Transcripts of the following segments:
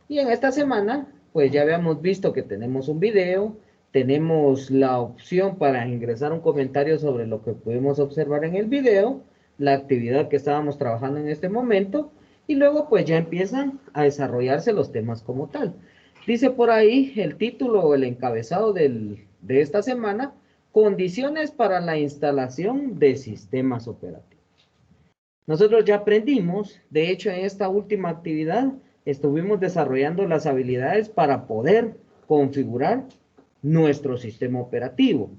Y en esta semana, pues ya habíamos visto que tenemos un video, tenemos la opción para ingresar un comentario sobre lo que pudimos observar en el video, la actividad que estábamos trabajando en este momento, y luego pues ya empiezan a desarrollarse los temas como tal. Dice por ahí el título o el encabezado de esta semana, condiciones para la instalación de sistemas operativos. Nosotros ya aprendimos, de hecho en esta última actividad estuvimos desarrollando las habilidades para poder configurar nuestro sistema operativo.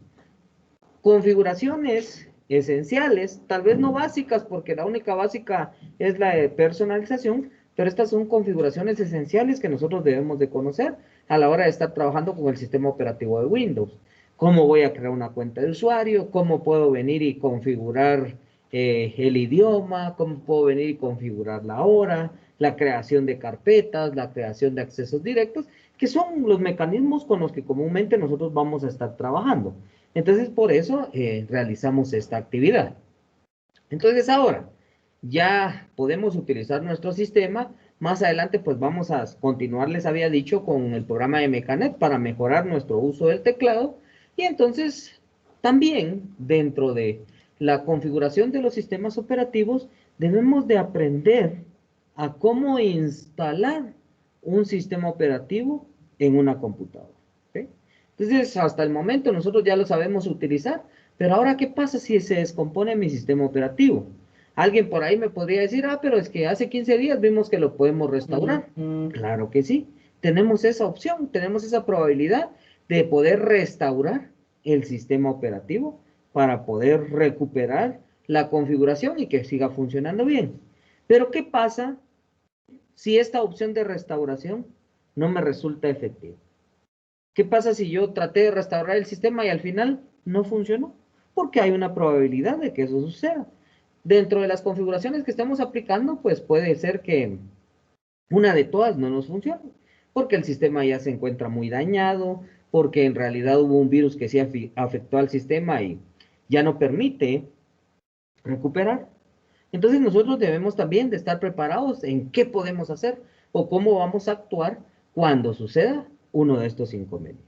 Configuraciones esenciales, tal vez no básicas, porque la única básica es la de personalización, pero estas son configuraciones esenciales que nosotros debemos de conocer a la hora de estar trabajando con el sistema operativo de Windows. ¿Cómo voy a crear una cuenta de usuario? ¿Cómo puedo venir y configurar el idioma? ¿Cómo puedo venir y configurar la hora? La creación de carpetas, la creación de accesos directos, que son los mecanismos con los que comúnmente nosotros vamos a estar trabajando. Entonces, por eso realizamos esta actividad. Entonces, ahora ya podemos utilizar nuestro sistema. Más adelante, pues vamos a continuar, les había dicho, con el programa de Mecanet para mejorar nuestro uso del teclado. Y entonces, también dentro de la configuración de los sistemas operativos, debemos de aprender a cómo instalar un sistema operativo en una computadora. ¿Okay? Entonces, hasta el momento nosotros ya lo sabemos utilizar, pero ahora, ¿qué pasa si se descompone mi sistema operativo? Alguien por ahí me podría decir, pero es que hace 15 días vimos que lo podemos restaurar. Claro que sí, tenemos esa opción, tenemos esa probabilidad de poder restaurar el sistema operativo para poder recuperar la configuración y que siga funcionando bien. Pero, ¿qué pasa si esta opción de restauración no me resulta efectiva? ¿Qué pasa si yo traté de restaurar el sistema y al final no funcionó? Porque hay una probabilidad de que eso suceda. Dentro de las configuraciones que estamos aplicando, pues puede ser que una de todas no nos funcione, porque el sistema ya se encuentra muy dañado, porque en realidad hubo un virus que sí afectó al sistema y ya no permite recuperar. Entonces nosotros debemos también de estar preparados en qué podemos hacer o cómo vamos a actuar cuando suceda uno de estos inconvenientes.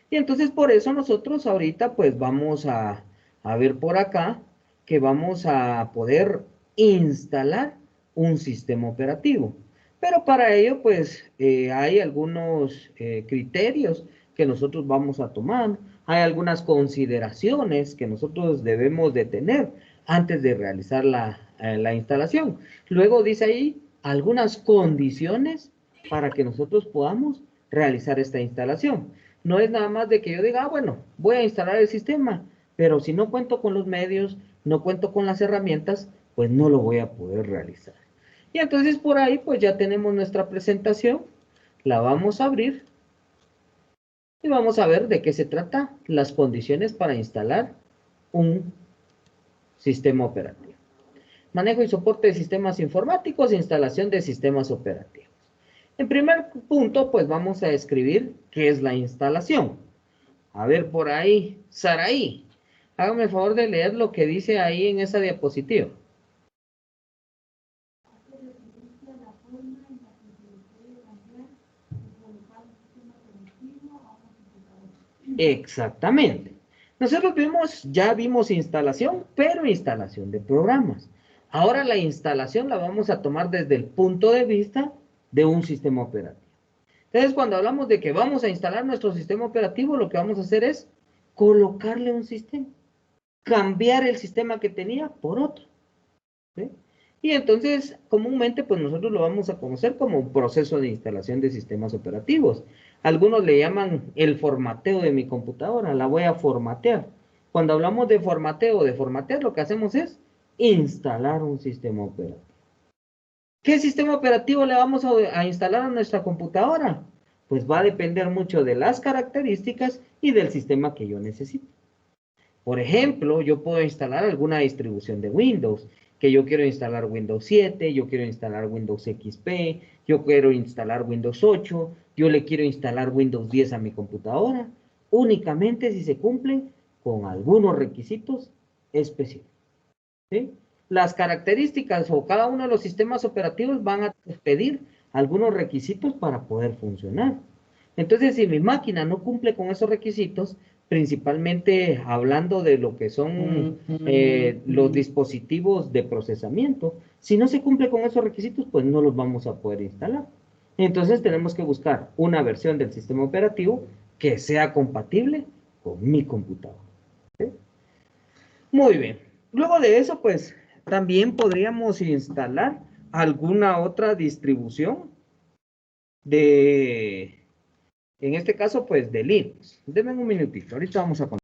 Y entonces por eso nosotros ahorita pues vamos a ver por acá que vamos a poder instalar un sistema operativo. Pero para ello pues hay algunos criterios que nosotros vamos a tomar, hay algunas consideraciones que nosotros debemos de tener antes de realizar la instalación. Luego dice ahí algunas condiciones para que nosotros podamos realizar esta instalación. No es nada más de que yo diga, bueno, voy a instalar el sistema, pero si no cuento con los medios, no cuento con las herramientas, pues no lo voy a poder realizar. Y entonces por ahí pues ya tenemos nuestra presentación, la vamos a abrir y vamos a ver de qué se trata las condiciones para instalar un sistema operativo. Manejo y soporte de sistemas informáticos e instalación de sistemas operativos. En primer punto, pues vamos a escribir qué es la instalación. A ver por ahí, Saraí, hágame el favor de leer lo que dice ahí en esa diapositiva. Exactamente. Nosotros ya vimos instalación, pero instalación de programas. Ahora la instalación la vamos a tomar desde el punto de vista de un sistema operativo. Entonces, cuando hablamos de que vamos a instalar nuestro sistema operativo, lo que vamos a hacer es colocarle un sistema, cambiar el sistema que tenía por otro. ¿Sí? Y entonces, comúnmente, pues nosotros lo vamos a conocer como un proceso de instalación de sistemas operativos. Algunos le llaman el formateo de mi computadora, la voy a formatear. Cuando hablamos de formateo o de formatear, lo que hacemos es instalar un sistema operativo. ¿Qué sistema operativo le vamos a instalar a nuestra computadora? Pues va a depender mucho de las características y del sistema que yo necesito. Por ejemplo, yo puedo instalar alguna distribución de Windows, que yo quiero instalar Windows 7, yo quiero instalar Windows XP, yo quiero instalar Windows 8, yo le quiero instalar Windows 10 a mi computadora, únicamente si se cumplen con algunos requisitos específicos. ¿Sí? Las características o cada uno de los sistemas operativos van a pedir algunos requisitos para poder funcionar. Entonces, si mi máquina no cumple con esos requisitos, principalmente hablando de lo que son los dispositivos de procesamiento, si no se cumple con esos requisitos, pues no los vamos a poder instalar. Entonces tenemos que buscar una versión del sistema operativo que sea compatible con mi computadora. ¿Sí? Muy bien. Luego de eso, pues también podríamos instalar alguna otra distribución de, en este caso, pues de Linux. Denme un minutito, ahorita vamos a contar.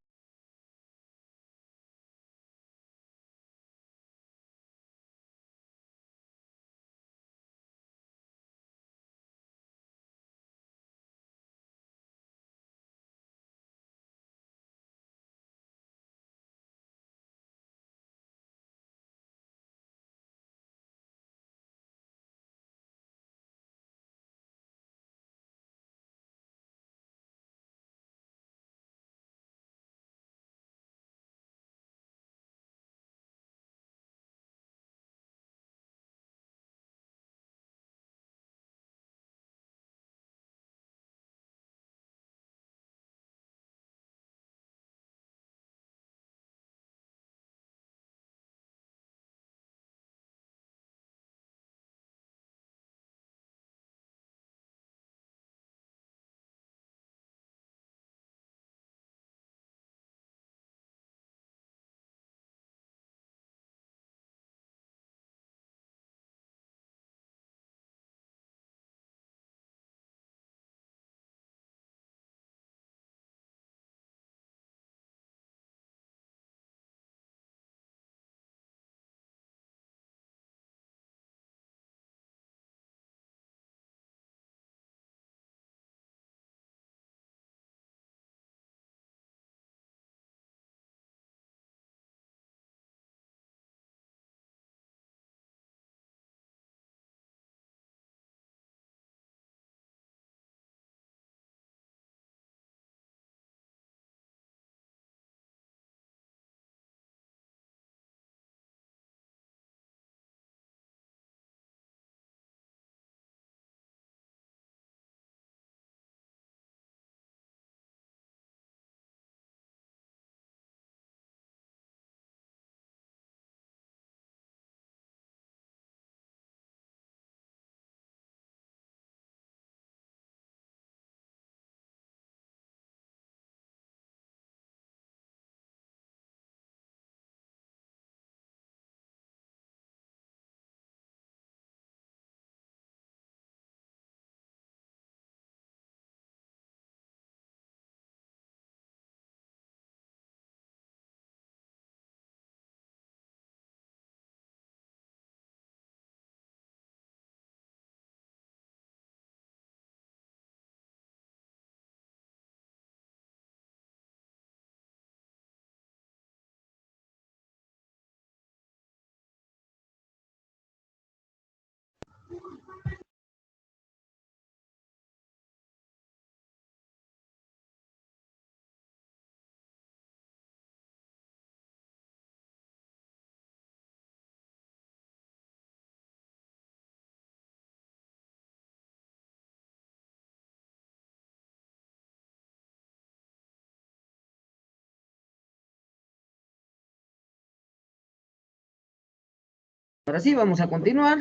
Ahora sí, vamos a continuar.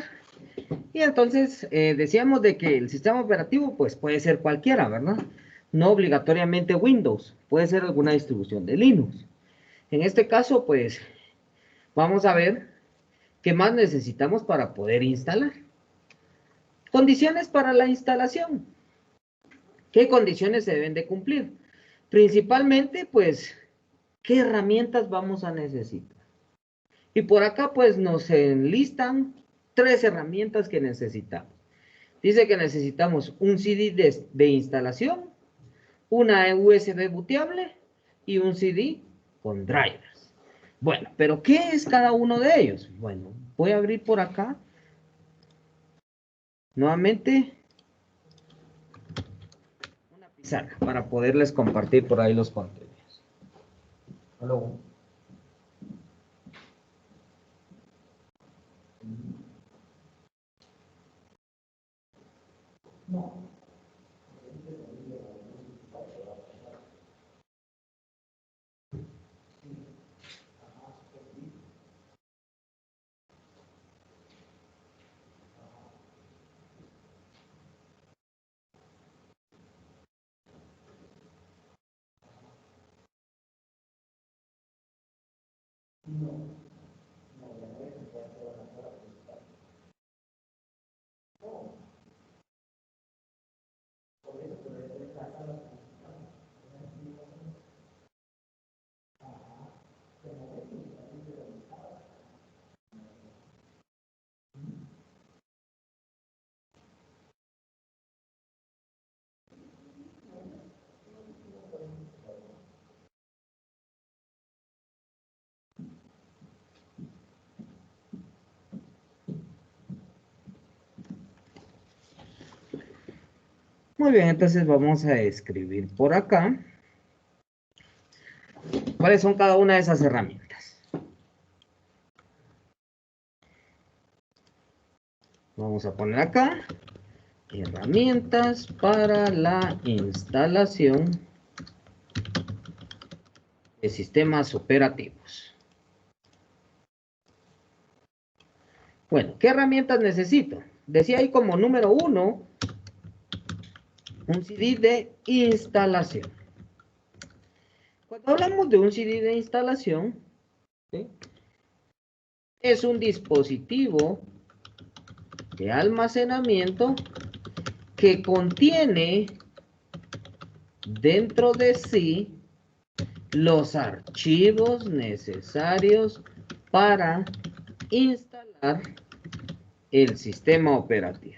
Y entonces decíamos de que el sistema operativo pues puede ser cualquiera, ¿verdad? No obligatoriamente Windows, puede ser alguna distribución de Linux. En este caso, pues vamos a ver qué más necesitamos para poder instalar. Condiciones para la instalación. ¿Qué condiciones se deben de cumplir? Principalmente, pues, ¿qué herramientas vamos a necesitar? Y por acá, pues, nos enlistan 3 herramientas que necesitamos. Dice que necesitamos un CD de instalación, una USB booteable y un CD con drivers. Bueno, pero ¿qué es cada uno de ellos? Bueno, voy a abrir por acá nuevamente una pizarra para poderles compartir por ahí los contenidos. Hello. Muy bien, entonces vamos a escribir por acá cuáles son cada una de esas herramientas. Vamos a poner acá herramientas para la instalación de sistemas operativos. Bueno, ¿qué herramientas necesito? Decía ahí como número 1, un CD de instalación. Cuando hablamos de un CD de instalación, ¿sí?, es un dispositivo de almacenamiento que contiene dentro de sí los archivos necesarios para instalar el sistema operativo.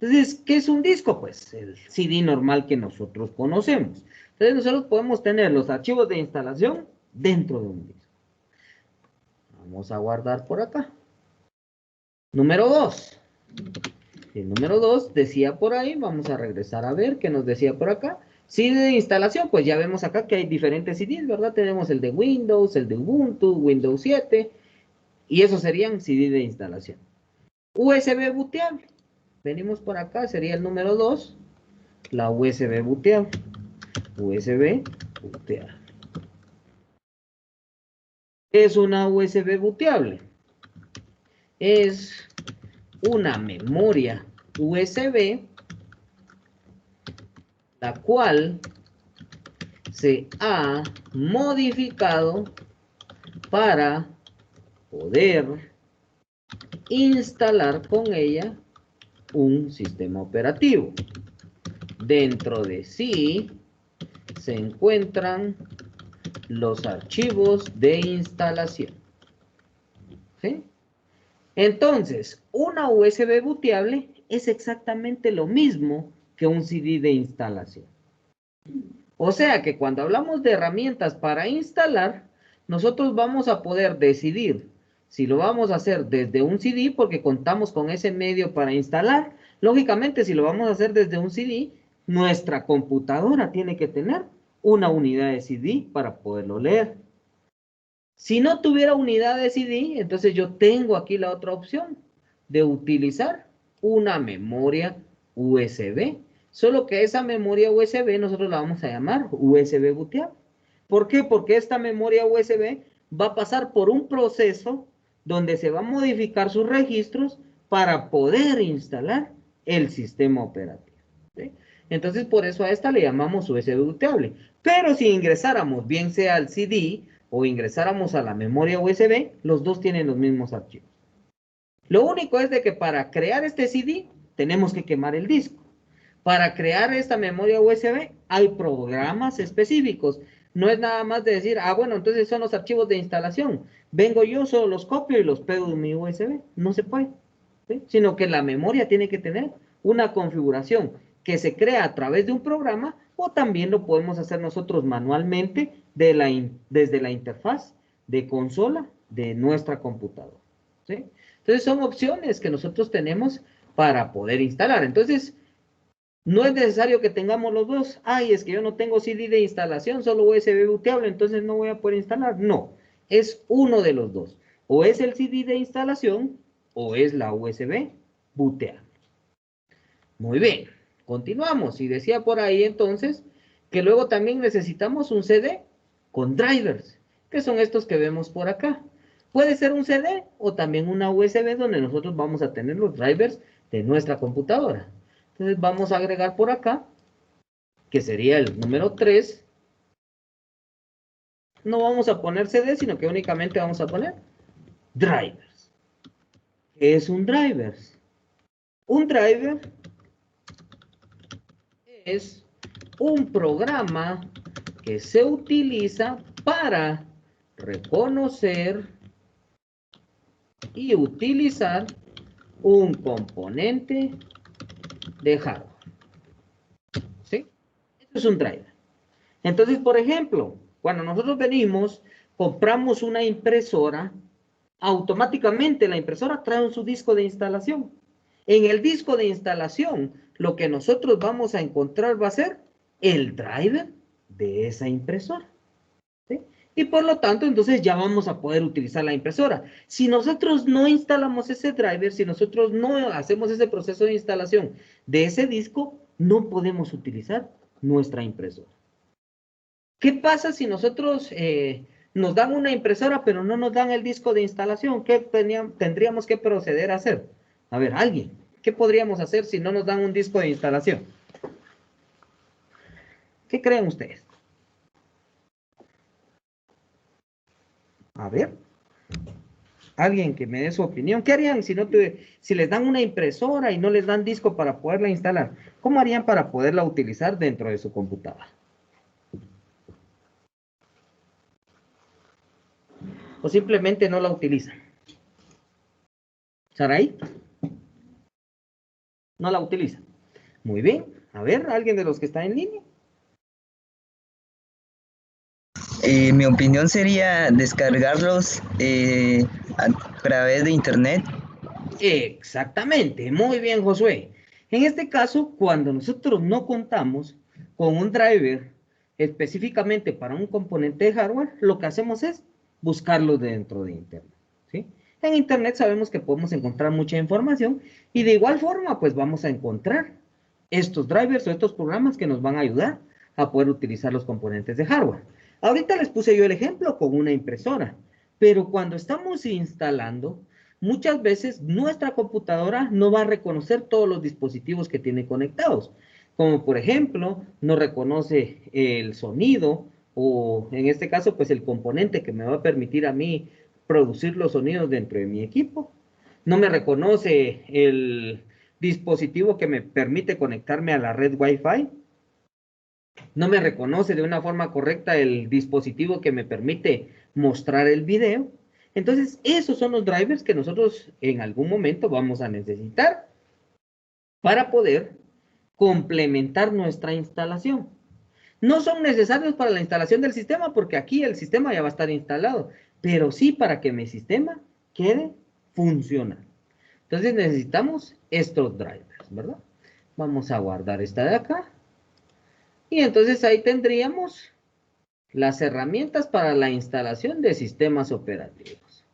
Entonces, ¿qué es un disco? Pues el CD normal que nosotros conocemos. Entonces, nosotros podemos tener los archivos de instalación dentro de un disco. Vamos a guardar por acá. Número 2. El número 2 decía por ahí, vamos a regresar a ver qué nos decía por acá. CD de instalación, pues ya vemos acá que hay diferentes CDs, ¿verdad? Tenemos el de Windows, el de Ubuntu, Windows 7, y esos serían CD de instalación. USB booteable. Venimos por acá, sería el número 2, la USB booteable. USB booteable. ¿Qué es una USB booteable? Es una memoria USB la cual se ha modificado para poder instalar con ella un sistema operativo. Dentro de sí se encuentran los archivos de instalación. ¿Sí? Entonces, una USB booteable es exactamente lo mismo que un CD de instalación. O sea que cuando hablamos de herramientas para instalar, nosotros vamos a poder decidir si lo vamos a hacer desde un CD, porque contamos con ese medio para instalar. Lógicamente, si lo vamos a hacer desde un CD, nuestra computadora tiene que tener una unidad de CD para poderlo leer. Si no tuviera unidad de CD, entonces yo tengo aquí la otra opción de utilizar una memoria USB. Solo que esa memoria USB nosotros la vamos a llamar USB booteable. ¿Por qué? Porque esta memoria USB va a pasar por un proceso donde se va a modificar sus registros para poder instalar el sistema operativo. ¿Sí? Entonces, por eso a esta le llamamos USB booteable. Pero si ingresáramos, bien sea al CD o ingresáramos a la memoria USB, los dos tienen los mismos archivos. Lo único es de que para crear este CD tenemos que quemar el disco. Para crear esta memoria USB hay programas específicos. No es nada más de decir, bueno, entonces son los archivos de instalación. Vengo yo, solo los copio y los pego en mi USB. No se puede. ¿Sí? Sino que la memoria tiene que tener una configuración que se crea a través de un programa, o también lo podemos hacer nosotros manualmente desde la interfaz de consola de nuestra computadora. ¿Sí? Entonces son opciones que nosotros tenemos para poder instalar. Entonces, no es necesario que tengamos los dos. Es que yo no tengo CD de instalación, solo USB booteable, entonces no voy a poder instalar. No, es uno de los dos. O es el CD de instalación o es la USB booteable. Muy bien, continuamos. Y decía por ahí entonces que luego también necesitamos un CD con drivers, que son estos que vemos por acá. Puede ser un CD o también una USB donde nosotros vamos a tener los drivers de nuestra computadora. Entonces vamos a agregar por acá, que sería el número 3. No vamos a poner CD, sino que únicamente vamos a poner drivers. ¿Qué es un driver? Un driver es un programa que se utiliza para reconocer y utilizar un componente de hardware. ¿Sí? Eso es un driver. Entonces, por ejemplo, cuando nosotros venimos, compramos una impresora, automáticamente la impresora trae su disco de instalación. En el disco de instalación, lo que nosotros vamos a encontrar va a ser el driver de esa impresora. ¿Sí? Y por lo tanto, entonces ya vamos a poder utilizar la impresora. Si nosotros no instalamos ese driver, si nosotros no hacemos ese proceso de instalación de ese disco, no podemos utilizar nuestra impresora. ¿Qué pasa si nosotros nos dan una impresora, pero no nos dan el disco de instalación? ¿Qué tendríamos que proceder a hacer? A ver, alguien, ¿qué podríamos hacer si no nos dan un disco de instalación? ¿Qué creen ustedes? A ver, alguien que me dé su opinión. ¿Qué harían si les dan una impresora y no les dan disco para poderla instalar? ¿Cómo harían para poderla utilizar dentro de su computadora? ¿O simplemente no la utilizan? ¿Saraí? No la utilizan. Muy bien. A ver, alguien de los que está en línea. Mi opinión sería descargarlos a través de internet. Exactamente, muy bien, Josué. En este caso, cuando nosotros no contamos con un driver específicamente para un componente de hardware, lo que hacemos es buscarlo dentro de Internet. ¿Sí? En Internet sabemos que podemos encontrar mucha información y de igual forma, pues vamos a encontrar estos drivers o estos programas que nos van a ayudar a poder utilizar los componentes de hardware. Ahorita les puse yo el ejemplo con una impresora, pero cuando estamos instalando, muchas veces nuestra computadora no va a reconocer todos los dispositivos que tiene conectados. Como por ejemplo, no reconoce el sonido o en este caso, pues el componente que me va a permitir a mí producir los sonidos dentro de mi equipo. No me reconoce el dispositivo que me permite conectarme a la red Wi-Fi. No me reconoce de una forma correcta el dispositivo que me permite mostrar el video. Entonces, esos son los drivers que nosotros en algún momento vamos a necesitar para poder complementar nuestra instalación. No son necesarios para la instalación del sistema porque aquí el sistema ya va a estar instalado, pero sí para que mi sistema quede funcional. Entonces necesitamos estos drivers, ¿verdad? Vamos a guardar esta de acá. Y entonces ahí tendríamos las herramientas para la instalación de sistemas operativos.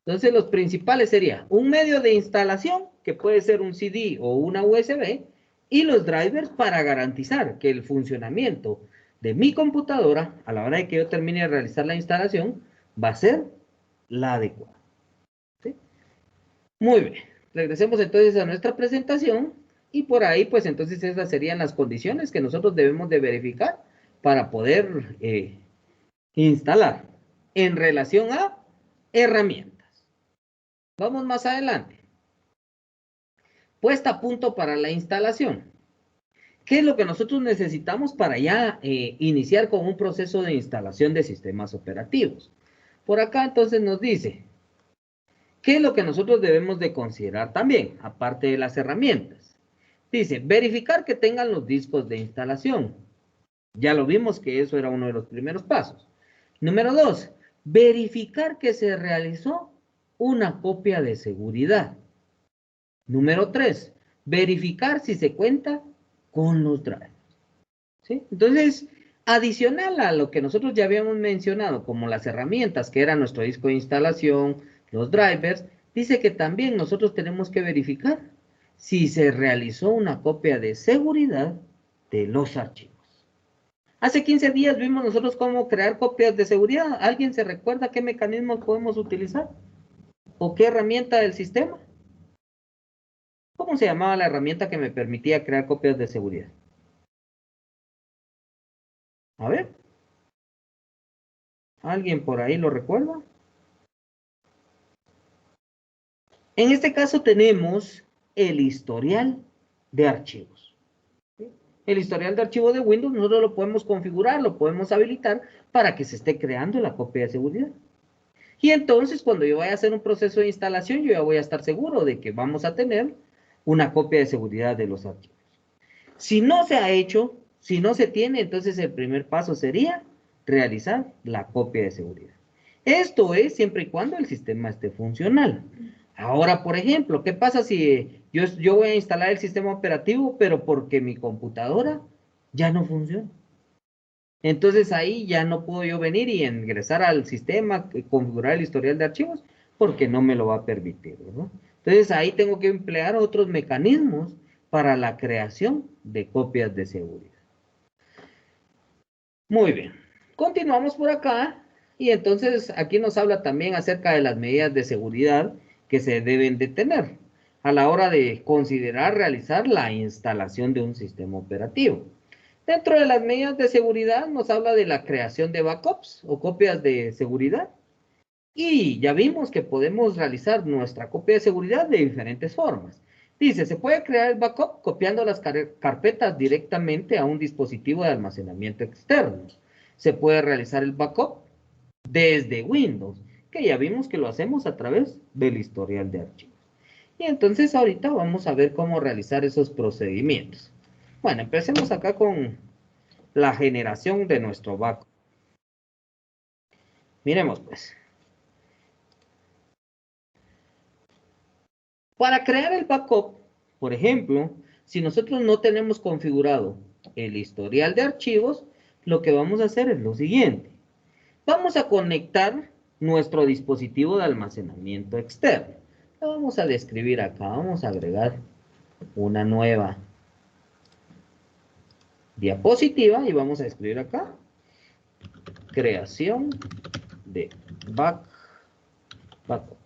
Entonces los principales serían un medio de instalación, que puede ser un CD o una USB, y los drivers para garantizar que el funcionamiento de mi computadora, a la hora de que yo termine de realizar la instalación, va a ser la adecuada. ¿Sí? Muy bien, regresemos entonces a nuestra presentación y por ahí pues entonces esas serían las condiciones que nosotros debemos de verificar para poder instalar en relación a herramientas. Vamos más adelante. Puesta a punto para la instalación. ¿Qué es lo que nosotros necesitamos para ya iniciar con un proceso de instalación de sistemas operativos? Por acá entonces nos dice, ¿qué es lo que nosotros debemos de considerar también, aparte de las herramientas? Dice, verificar que tengan los discos de instalación. Ya lo vimos que eso era uno de los primeros pasos. Número 2, verificar que se realizó una copia de seguridad. Número 3, verificar si se cuenta con los drivers. ¿Sí? Entonces, adicional a lo que nosotros ya habíamos mencionado, como las herramientas, que era nuestro disco de instalación, los drivers, dice que también nosotros tenemos que verificar si se realizó una copia de seguridad de los archivos. Hace 15 días vimos nosotros cómo crear copias de seguridad. ¿Alguien se recuerda qué mecanismos podemos utilizar? ¿O qué herramienta del sistema? ¿Cómo se llamaba la herramienta que me permitía crear copias de seguridad? A ver. ¿Alguien por ahí lo recuerda? En este caso tenemos el historial de archivos. El historial de archivos de Windows nosotros lo podemos configurar, lo podemos habilitar para que se esté creando la copia de seguridad. Y entonces cuando yo vaya a hacer un proceso de instalación, yo ya voy a estar seguro de que vamos a tener una copia de seguridad de los archivos. Si no se ha hecho, si no se tiene, entonces el primer paso sería realizar la copia de seguridad. Esto es siempre y cuando el sistema esté funcional. Ahora, por ejemplo, ¿qué pasa si yo voy a instalar el sistema operativo, pero porque mi computadora ya no funciona? Entonces ahí ya no puedo yo venir y ingresar al sistema, configurar el historial de archivos, porque no me lo va a permitir, ¿no? Entonces ahí tengo que emplear otros mecanismos para la creación de copias de seguridad. Muy bien, continuamos por acá y entonces aquí nos habla también acerca de las medidas de seguridad que se deben de tener a la hora de considerar realizar la instalación de un sistema operativo. Dentro de las medidas de seguridad nos habla de la creación de backups o copias de seguridad. Y ya vimos que podemos realizar nuestra copia de seguridad de diferentes formas. Dice, se puede crear el backup copiando las carpetas directamente a un dispositivo de almacenamiento externo. Se puede realizar el backup desde Windows, que ya vimos que lo hacemos a través del historial de archivos. Y entonces ahorita vamos a ver cómo realizar esos procedimientos. Bueno, empecemos acá con la generación de nuestro backup. Miremos pues. Para crear el backup, por ejemplo, si nosotros no tenemos configurado el historial de archivos, lo que vamos a hacer es lo siguiente. Vamos a conectar nuestro dispositivo de almacenamiento externo. Lo vamos a describir acá. Vamos a agregar una nueva diapositiva y vamos a escribir acá creación de backup.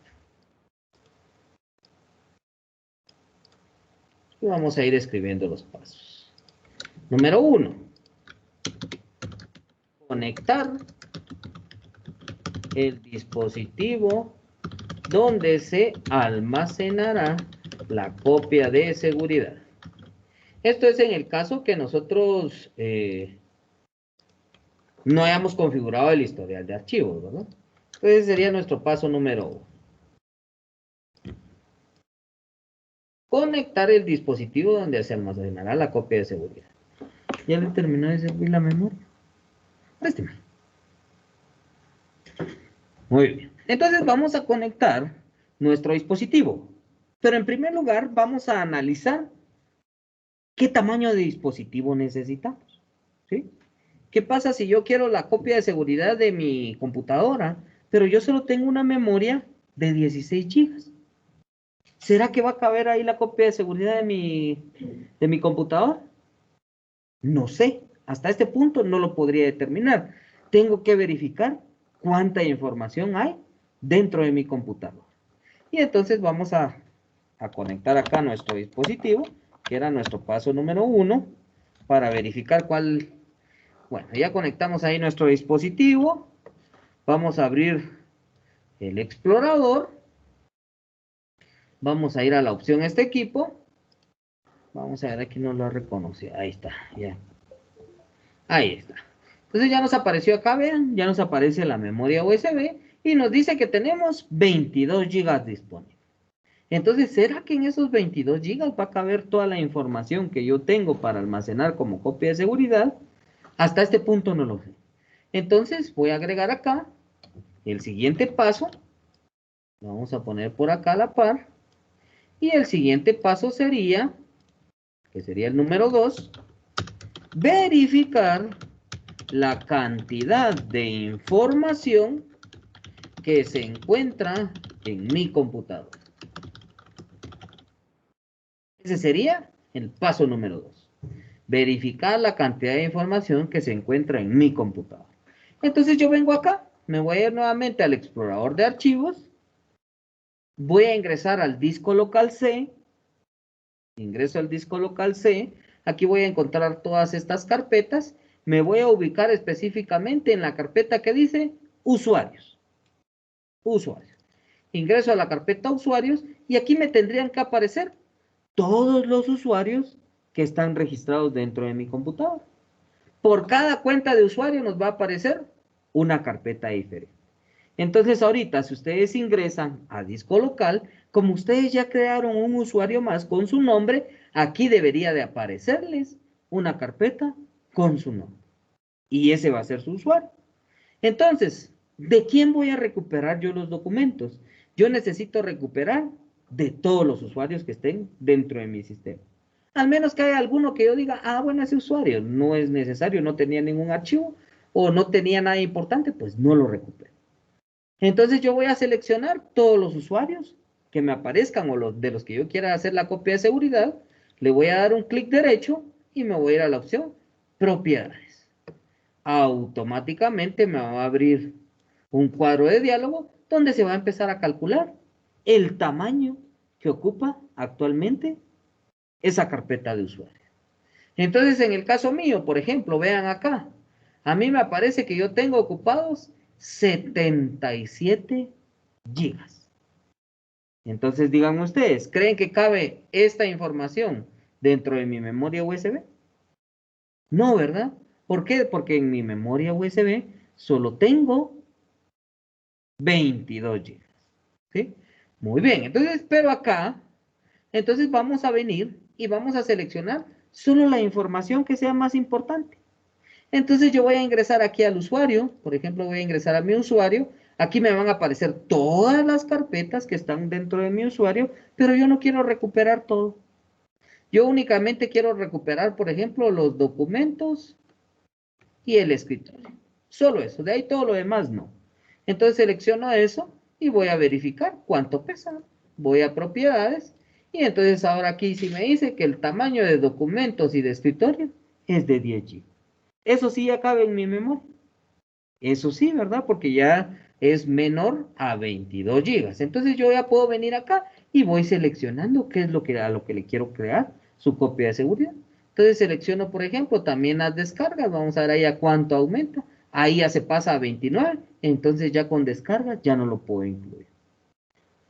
Y vamos a ir escribiendo los pasos. Número 1. Conectar el dispositivo donde se almacenará la copia de seguridad. Esto es en el caso que nosotros no hayamos configurado el historial de archivos, ¿verdad? Entonces sería nuestro paso número 1. Conectar el dispositivo donde se almacenará la copia de seguridad. ¿Ya le terminó de servir la memoria? Présteme. Muy bien. Entonces vamos a conectar nuestro dispositivo. Pero en primer lugar vamos a analizar qué tamaño de dispositivo necesitamos. ¿Sí? ¿Qué pasa si yo quiero la copia de seguridad de mi computadora, pero yo solo tengo una memoria de 16 GB? ¿Será que va a caber ahí la copia de seguridad de mi computadora? No sé. Hasta este punto no lo podría determinar. Tengo que verificar cuánta información hay dentro de mi computadora. Y entonces vamos a conectar acá nuestro dispositivo, que era nuestro paso número 1, para verificar cuál. Bueno, ya conectamos ahí nuestro dispositivo. Vamos a abrir el explorador. Vamos a ir a la opción este equipo. Vamos a ver, aquí no lo reconoce. Ahí está, ya. Ahí está. Entonces ya nos apareció acá, vean, ya nos aparece la memoria USB y nos dice que tenemos 22 GB disponibles. Entonces, ¿será que en esos 22 GB va a caber toda la información que yo tengo para almacenar como copia de seguridad? Hasta este punto no lo sé. Entonces, voy a agregar acá el siguiente paso. Lo vamos a poner por acá a la par. Y el siguiente paso sería, que sería el número 2, verificar la cantidad de información que se encuentra en mi computadora. Ese sería el paso número 2. Verificar la cantidad de información que se encuentra en mi computadora. Entonces yo vengo acá, me voy a ir nuevamente al explorador de archivos, voy a ingresar al disco local C, ingreso al disco local C, aquí voy a encontrar todas estas carpetas, me voy a ubicar específicamente en la carpeta que dice usuarios. Usuarios. Ingreso a la carpeta usuarios y aquí me tendrían que aparecer todos los usuarios que están registrados dentro de mi computadora. Por cada cuenta de usuario nos va a aparecer una carpeta diferente. Entonces ahorita, si ustedes ingresan a disco local, como ustedes ya crearon un usuario más con su nombre, aquí debería de aparecerles una carpeta con su nombre. Y ese va a ser su usuario. Entonces, ¿de quién voy a recuperar yo los documentos? Yo necesito recuperar de todos los usuarios que estén dentro de mi sistema. Al menos que haya alguno que yo diga, ah, bueno, ese usuario no es necesario, no tenía ningún archivo o no tenía nada importante, pues no lo recupero. Entonces yo voy a seleccionar todos los usuarios que me aparezcan o los de los que yo quiera hacer la copia de seguridad. Le voy a dar un clic derecho y me voy a ir a la opción propiedades. Automáticamente me va a abrir un cuadro de diálogo donde se va a empezar a calcular el tamaño que ocupa actualmente esa carpeta de usuario. Entonces, en el caso mío, por ejemplo, vean acá, a mí me aparece que yo tengo ocupados 77 gigas. Entonces, digan ustedes, ¿creen que cabe esta información dentro de mi memoria USB? No, ¿verdad? ¿Por qué? Porque en mi memoria USB solo tengo 22 gigas. ¿Sí? Muy bien, entonces, pero acá, entonces vamos a venir y vamos a seleccionar solo la información que sea más importante. Entonces yo voy a ingresar aquí al usuario, por ejemplo, voy a ingresar a mi usuario, aquí me van a aparecer todas las carpetas que están dentro de mi usuario, pero yo no quiero recuperar todo. Yo únicamente quiero recuperar, por ejemplo, los documentos y el escritorio. Solo eso, de ahí todo lo demás no. Entonces selecciono eso y voy a verificar cuánto pesa. Voy a propiedades y entonces ahora aquí sí me dice que el tamaño de documentos y de escritorio es de 10 GB. Eso sí ya cabe en mi memoria. Eso sí, ¿verdad? Porque ya es menor a 22 gigas. Entonces yo ya puedo venir acá y voy seleccionando qué es lo que, a lo que le quiero crear su copia de seguridad. Entonces selecciono, por ejemplo, también las descargas. Vamos a ver ahí a cuánto aumenta. Ahí ya se pasa a 29. Entonces ya con descargas ya no lo puedo incluir.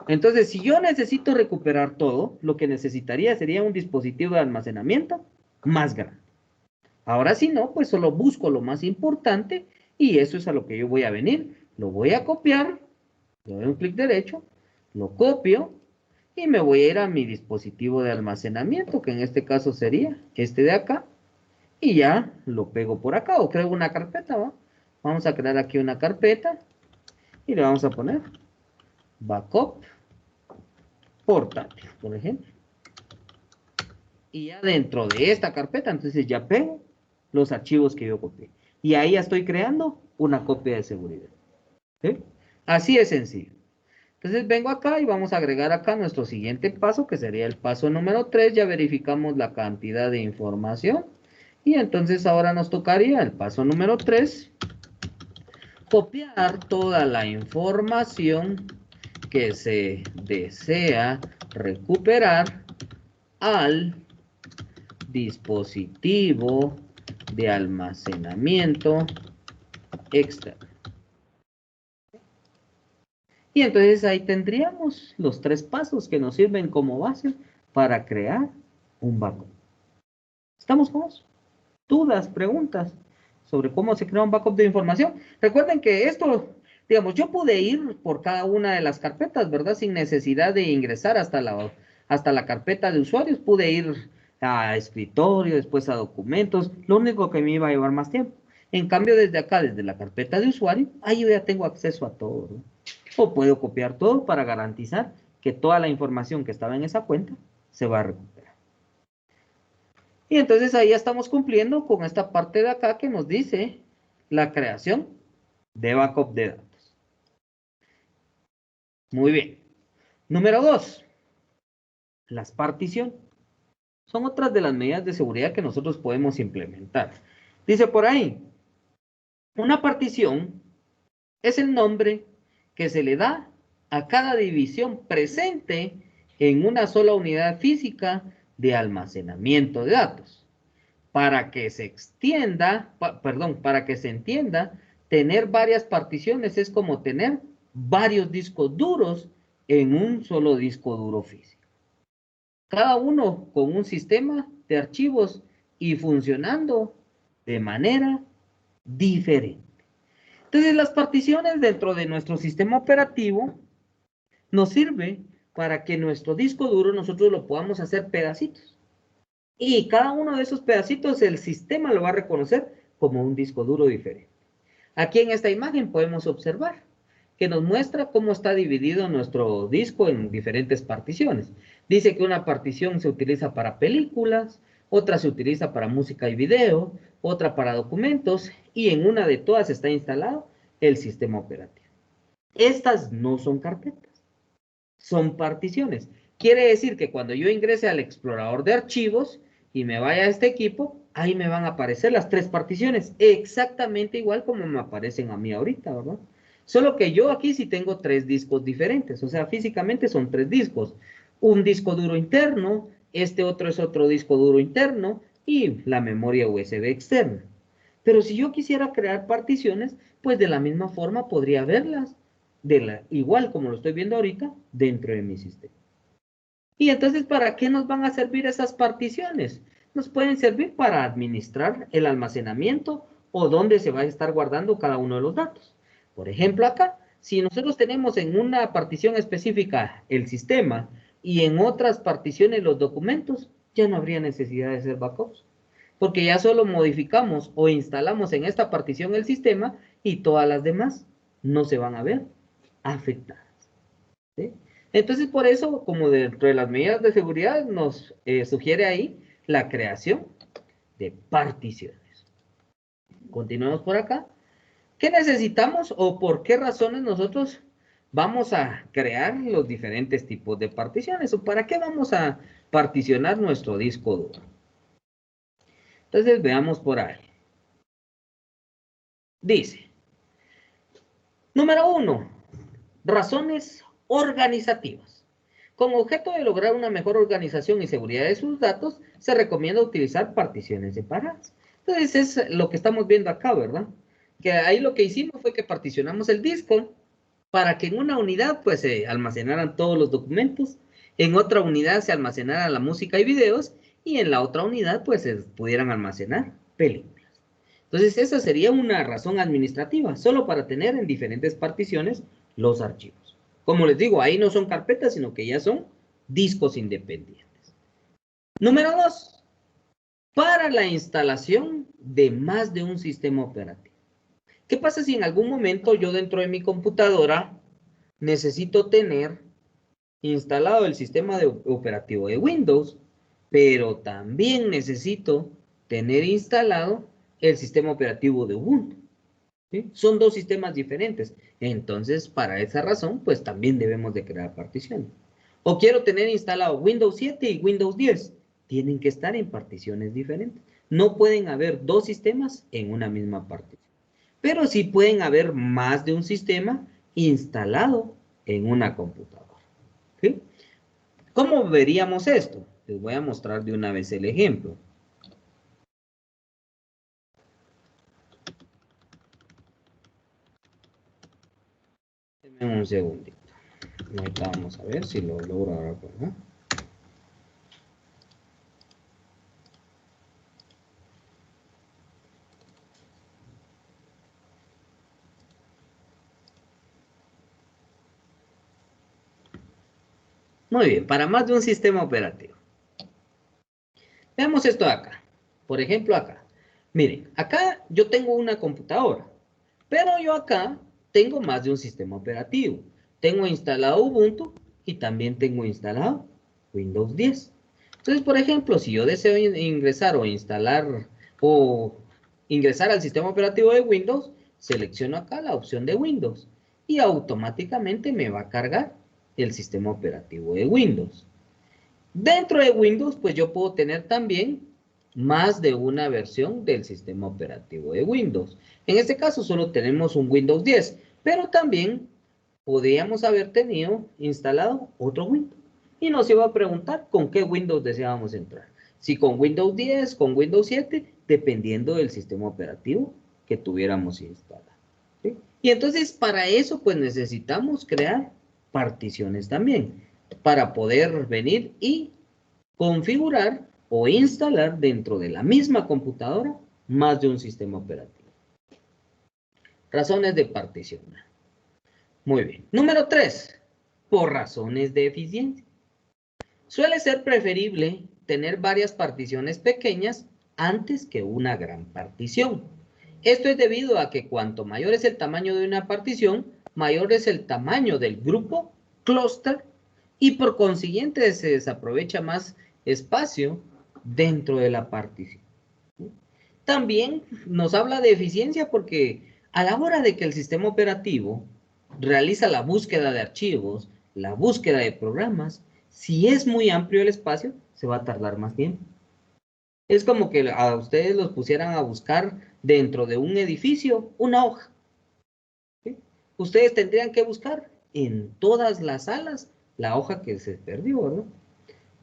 Entonces, si yo necesito recuperar todo, lo que necesitaría sería un dispositivo de almacenamiento más grande. Ahora si no, pues solo busco lo más importante y eso es a lo que yo voy a venir. Lo voy a copiar, le doy un clic derecho, lo copio y me voy a ir a mi dispositivo de almacenamiento, que en este caso sería este de acá, y ya lo pego por acá o creo una carpeta, ¿va? Vamos a crear aquí una carpeta y le vamos a poner backup portátil, por ejemplo. Y ya dentro de esta carpeta, entonces ya pego los archivos que yo copié. Y ahí ya estoy creando una copia de seguridad. ¿Sí? Así es sencillo. Entonces vengo acá y vamos a agregar acá nuestro siguiente paso, que sería el paso número 3. Ya verificamos la cantidad de información. Y entonces ahora nos tocaría el paso número 3. Copiar toda la información que se desea recuperar al dispositivo de almacenamiento externo. Y entonces ahí tendríamos los 3 pasos que nos sirven como base para crear un backup. ¿Estamos con eso? ¿Dudas, preguntas sobre cómo se crea un backup de información? Recuerden que esto, digamos, yo pude ir por cada una de las carpetas, ¿verdad? Sin necesidad de ingresar hasta la carpeta de usuarios. Pude ir a escritorio, después a documentos. Lo único que me iba a llevar más tiempo. En cambio, desde acá, desde la carpeta de usuario, ahí yo ya tengo acceso a todo, ¿no? O puedo copiar todo para garantizar que toda la información que estaba en esa cuenta se va a recuperar. Y entonces ahí ya estamos cumpliendo con esta parte de acá que nos dice la creación de backup de datos. Muy bien. Número 2, las particiones. Son otras de las medidas de seguridad que nosotros podemos implementar. Dice por ahí, una partición es el nombre que se le da a cada división presente en una sola unidad física de almacenamiento de datos. Para que se extienda, para que se entienda, tener varias particiones es como tener varios discos duros en un solo disco duro físico. Cada uno con un sistema de archivos y funcionando de manera diferente. Entonces, las particiones dentro de nuestro sistema operativo nos sirve para que nuestro disco duro nosotros lo podamos hacer pedacitos. Y cada uno de esos pedacitos el sistema lo va a reconocer como un disco duro diferente. Aquí en esta imagen podemos observar que nos muestra cómo está dividido nuestro disco en diferentes particiones. Dice que una partición se utiliza para películas, otra se utiliza para música y video, otra para documentos, y en una de todas está instalado el sistema operativo. Estas no son carpetas, son particiones. Quiere decir que cuando yo ingrese al explorador de archivos y me vaya a este equipo, ahí me van a aparecer las tres particiones, exactamente igual como me aparecen a mí ahorita, ¿verdad? Solo que yo aquí sí tengo tres discos diferentes, o sea, físicamente son tres discos. Un disco duro interno, este otro es otro disco duro interno y la memoria USB externa. Pero si yo quisiera crear particiones, pues de la misma forma podría verlas, igual como lo estoy viendo ahorita, dentro de mi sistema. Y entonces, ¿para qué nos van a servir esas particiones? Nos pueden servir para administrar el almacenamiento o dónde se va a estar guardando cada uno de los datos. Por ejemplo, acá, si nosotros tenemos en una partición específica el sistema y en otras particiones los documentos, ya no habría necesidad de hacer backups, porque ya solo modificamos o instalamos en esta partición el sistema y todas las demás no se van a ver afectadas, ¿sí? Entonces, por eso, como dentro de las medidas de seguridad, nos sugiere ahí la creación de particiones. Continuamos por acá. ¿Qué necesitamos o por qué razones nosotros vamos a crear los diferentes tipos de particiones? ¿O para qué vamos a particionar nuestro disco duro? Entonces, veamos por ahí. Dice, número 1, razones organizativas. Con objeto de lograr una mejor organización y seguridad de sus datos, se recomienda utilizar particiones separadas. Entonces, es lo que estamos viendo acá, ¿verdad? Que ahí lo que hicimos fue que particionamos el disco para que en una unidad, pues, se almacenaran todos los documentos, en otra unidad se almacenara la música y videos, y en la otra unidad, pues, se pudieran almacenar películas. Entonces, esa sería una razón administrativa, solo para tener en diferentes particiones los archivos. Como les digo, ahí no son carpetas, sino que ya son discos independientes. Número 2, para la instalación de más de un sistema operativo. ¿Qué pasa si en algún momento yo dentro de mi computadora necesito tener instalado el sistema operativo de Windows, pero también necesito tener instalado el sistema operativo de Ubuntu? ¿Sí? Son dos sistemas diferentes. Entonces, para esa razón, pues también debemos de crear particiones. O quiero tener instalado Windows 7 y Windows 10. Tienen que estar en particiones diferentes. No pueden haber dos sistemas en una misma partición. Pero sí pueden haber más de un sistema instalado en una computadora. ¿Sí? ¿Cómo veríamos esto? Les voy a mostrar de una vez el ejemplo. Denme un segundito. Ahorita vamos a ver si lo logro ahora por acá. Muy bien, para más de un sistema operativo. Veamos esto de acá. Por ejemplo, acá. Miren, acá yo tengo una computadora, pero yo acá tengo más de un sistema operativo. Tengo instalado Ubuntu y también tengo instalado Windows 10. Entonces, por ejemplo, si yo deseo ingresar o instalar o ingresar al sistema operativo de Windows, selecciono acá la opción de Windows y automáticamente me va a cargar el sistema operativo de Windows. Dentro de Windows, pues yo puedo tener también más de una versión del sistema operativo de Windows. En este caso solo tenemos un Windows 10, pero también podríamos haber tenido instalado otro Windows. Y nos iba a preguntar con qué Windows deseábamos entrar. Si con Windows 10, con Windows 7, dependiendo del sistema operativo que tuviéramos instalado. ¿Sí? Y entonces para eso pues necesitamos crear particiones también, para poder venir y configurar o instalar dentro de la misma computadora más de un sistema operativo. Razones de partición. Muy bien. Número 3. Por razones de eficiencia. Suele ser preferible tener varias particiones pequeñas antes que una gran partición. Esto es debido a que cuanto mayor es el tamaño de una partición, mayor es el tamaño del grupo, clúster, y por consiguiente se desaprovecha más espacio dentro de la partición. También nos habla de eficiencia porque a la hora de que el sistema operativo realiza la búsqueda de archivos, la búsqueda de programas, si es muy amplio el espacio, se va a tardar más tiempo. Es como que a ustedes los pusieran a buscar dentro de un edificio una hoja. ¿Sí? Ustedes tendrían que buscar en todas las salas la hoja que se perdió, ¿verdad?